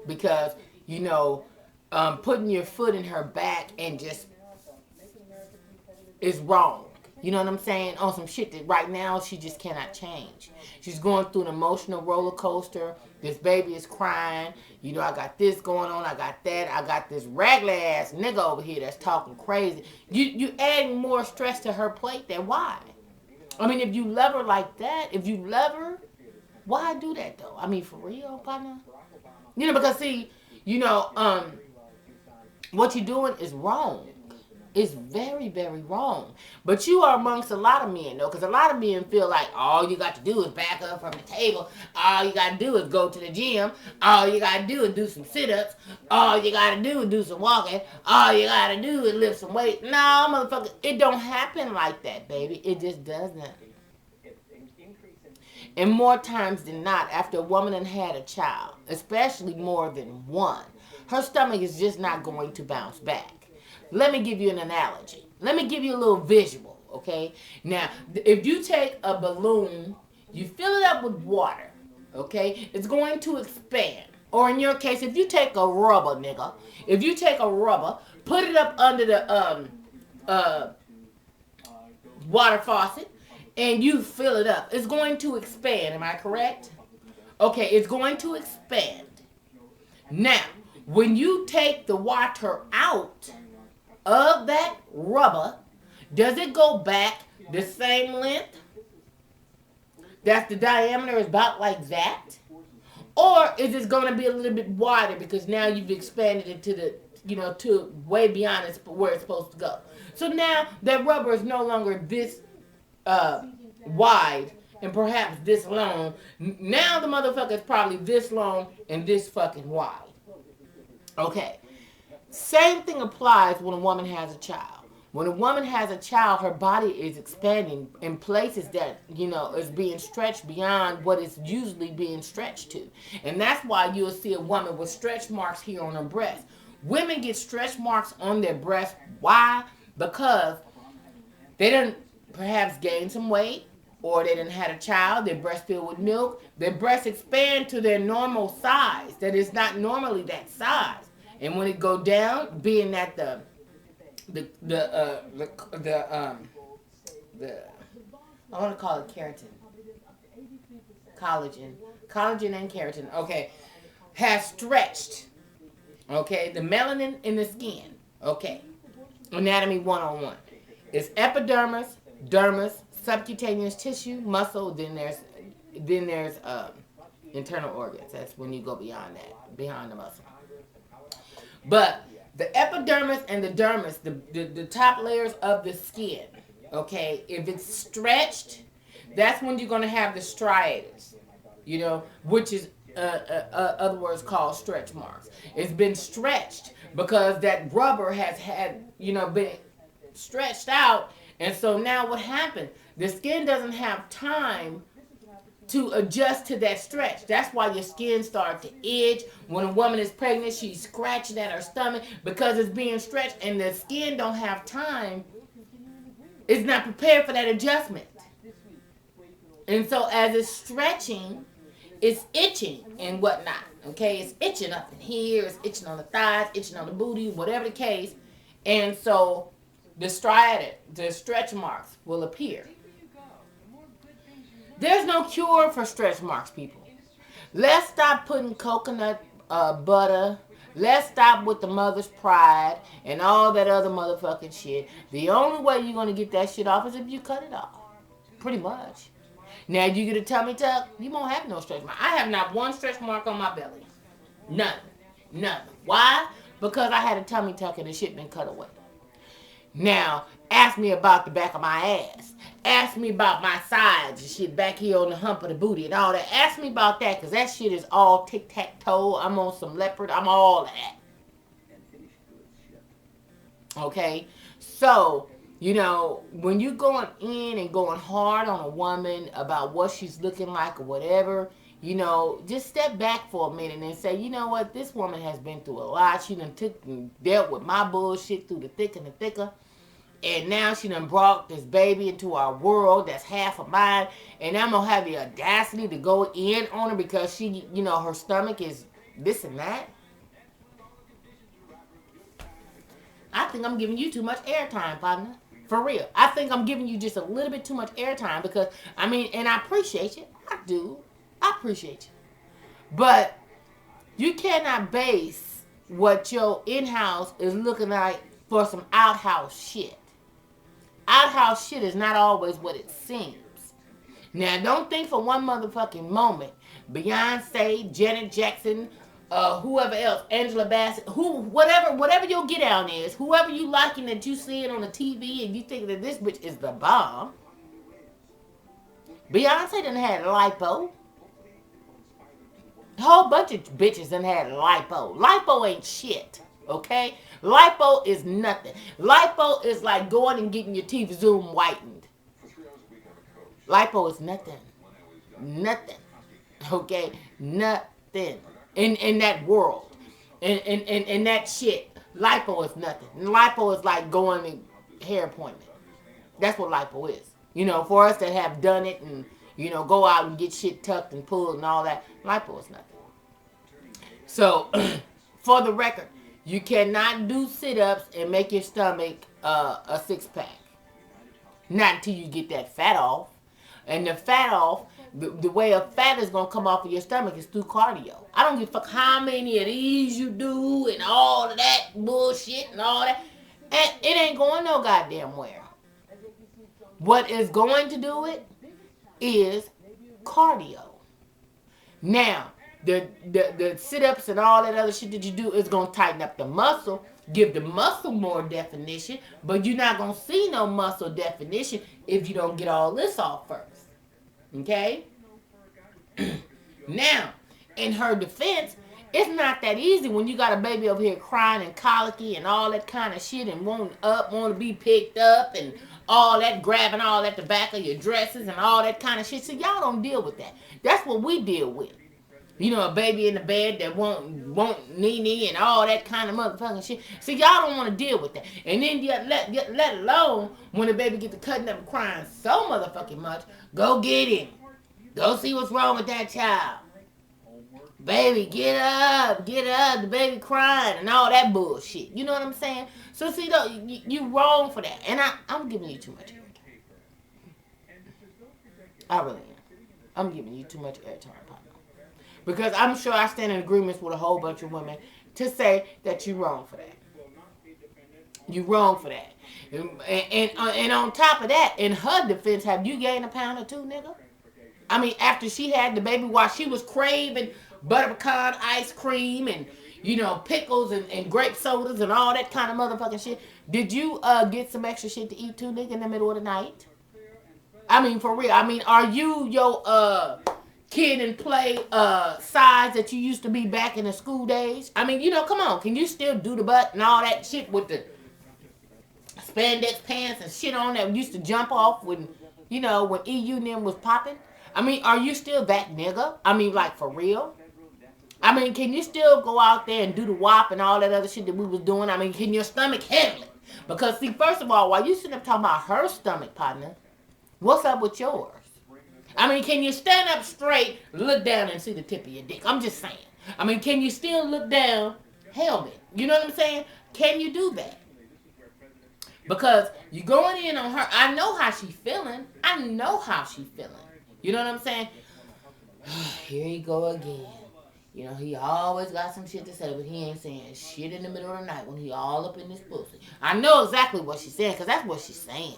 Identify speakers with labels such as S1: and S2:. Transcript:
S1: because, you know, putting your foot in her back and just is wrong. You know what I'm saying? On some shit that right now she just cannot change. She's going through an emotional roller coaster. This baby is crying. You know, I got this going on. I got that. I got this raggedy ass nigga over here that's talking crazy. You adding more stress to her plate than why? I mean, if you love her like that, if you love her, why do that though? I mean, for real, partner? You know, because see, you know, what you're doing is wrong. It's very, very wrong. But you are amongst a lot of men, though, because a lot of men feel like all you got to do is back up from the table. All you got to do is go to the gym. All you got to do is do some sit-ups. All you got to do is do some walking. All you got to do is lift some weight. No, motherfucker, it don't happen like that, baby. It just doesn't. And more times than not, after a woman had a child, especially more than one, her stomach is just not going to bounce back. Let me give you an analogy. Let me give you a little visual, okay? Now, if you take a balloon, you fill it up with water, okay? It's going to expand. Or in your case, if you take a rubber, nigga, if you take a rubber, put it up under the water faucet, and you fill it up, it's going to expand. Am I correct? Okay, it's going to expand. Now, when you take the water out of that rubber, does it go back the same length? That's the diameter is about like that? Or is it going to be a little bit wider because now you've expanded it to the, you know, to way beyond where it's supposed to go. So now that rubber is no longer this wide and perhaps this long. Now the motherfucker is probably this long and this fucking wide. Okay. Same thing applies when a woman has a child. When a woman has a child, her body is expanding in places that, you know, is being stretched beyond what it's usually being stretched to. And that's why you'll see a woman with stretch marks here on her breast. Women get stretch marks on their breast. Why? Because they didn't perhaps gain some weight, or they didn't have a child, their breast filled with milk. Their breasts expand to their normal size, that is not normally that size. And when it go down, being that the I want to call it keratin, collagen and keratin. Okay, has stretched. Okay, the melanin in the skin. Okay, anatomy 101. It's epidermis, dermis, subcutaneous tissue, muscle. Then there's internal organs. That's when you go beyond that, behind the muscle. But the epidermis and the dermis, the top layers of the skin, okay, if it's stretched, that's when you're going to have the striatus, you know, which is, other words, called stretch marks. It's been stretched because that rubber has had, you know, been stretched out. And so now what happened? The skin doesn't have time to adjust to that stretch. That's why your skin starts to itch. When a woman is pregnant, she's scratching at her stomach because it's being stretched, and the skin don't have time. It's not prepared for that adjustment. And so as it's stretching, it's itching and whatnot. Okay, it's itching up in here, it's itching on the thighs, itching on the booty, whatever the case. And so the striatus, the stretch marks will appear. There's no cure for stretch marks, people. Let's stop putting coconut butter. Let's stop with the mother's pride and all that other motherfucking shit. The only way you're going to get that shit off is if you cut it off. Pretty much. Now, you get a tummy tuck, you won't have no stretch mark. I have not one stretch mark on my belly. None. Why? Because I had a tummy tuck and the shit been cut away. Now, ask me about the back of my ass. Ask me about my sides and shit back here on the hump of the booty and all that. Ask me about that, because that shit is all tic-tac-toe. I'm on some leopard. I'm all that. Okay? So, you know, when you're going in and going hard on a woman about what she's looking like or whatever, you know, just step back for a minute and say, you know what? This woman has been through a lot. She done dealt with my bullshit through the thick and the thicker. And now she done brought this baby into our world that's half of mine. And I'm going to have the audacity to go in on her because she, you know, her stomach is this and that. I think I'm giving you too much airtime, partner. For real. I think I'm giving you just a little bit too much airtime because, I mean, and I appreciate you. I do. I appreciate you. But you cannot base what your in-house is looking like for some outhouse shit. Outhouse shit is not always what it seems. Now, don't think for one motherfucking moment Beyonce, Janet Jackson, whoever else, Angela Bassett, whatever your get down is, whoever you liking that you see it on the TV and you think that this bitch is the bomb. Beyonce done had lipo. A whole bunch of bitches done had lipo. Lipo ain't shit, okay? Lipo is nothing. Lipo is like going and getting your teeth zoom whitened. Lipo is nothing. Nothing. Okay? Nothing. In that world. In that shit. Lipo is nothing. And lipo is like going to hair appointment. That's what lipo is. You know, for us that have done it and, you know, go out and get shit tucked and pulled and all that, lipo is nothing. So, for the record, you cannot do sit-ups and make your stomach a six-pack. Not until you get that fat off. And the fat off, the way a fat is going to come off of your stomach is through cardio. I don't give a fuck how many of these you do and all of that bullshit and all that. And it ain't going no goddamn where. What is going to do it is cardio. Now, the sit-ups and all that other shit that you do is going to tighten up the muscle, give the muscle more definition, but you're not going to see no muscle definition if you don't get all this off first. Okay? Now, in her defense, it's not that easy when you got a baby over here crying and colicky and all that kind of shit and want to be picked up and all that, grabbing all at the back of your dresses and all that kind of shit. So y'all don't deal with that. That's what we deal with. You know, a baby in the bed that won't nee and all that kind of motherfucking shit. See, y'all don't want to deal with that. And then you let alone when the baby get to cutting up and crying so motherfucking much, go get him. Go see what's wrong with that child. Baby, get up, the baby crying and all that bullshit. You know what I'm saying? So see, though, you wrong for that. And I'm giving you too much airtime. I really am. I'm giving you too much airtime. Because I'm sure I stand in agreements with a whole bunch of women to say that you're wrong for that. You're wrong for that. And on top of that, in her defense, have you gained a pound or two, nigga? I mean, after she had the baby, while she was craving butter pecan ice cream and, you know, pickles and grape sodas and all that kind of motherfucking shit, did you get some extra shit to eat too, nigga, in the middle of the night? I mean, for real. I mean, are you your kid and play size that you used to be back in the school days? I mean, you know, come on. Can you still do the butt and all that shit with the spandex pants and shit on that used to jump off when, you know, when EU and them was popping? I mean, are you still that nigga? I mean, like, for real? I mean, can you still go out there and do the WAP and all that other shit that we was doing? I mean, can your stomach handle it? Because, see, first of all, while you sitting up talking about her stomach, partner, what's up with yours? I mean, can you stand up straight, look down and see the tip of your dick? I'm just saying. I mean, can you still look down, helmet? You know what I'm saying? Can you do that? Because you going in on her. I know how she feeling. You know what I'm saying? Here you go again. You know, he always got some shit to say, but he ain't saying shit in the middle of the night when he all up in this pussy. I know exactly what she's saying, because that's what she's saying.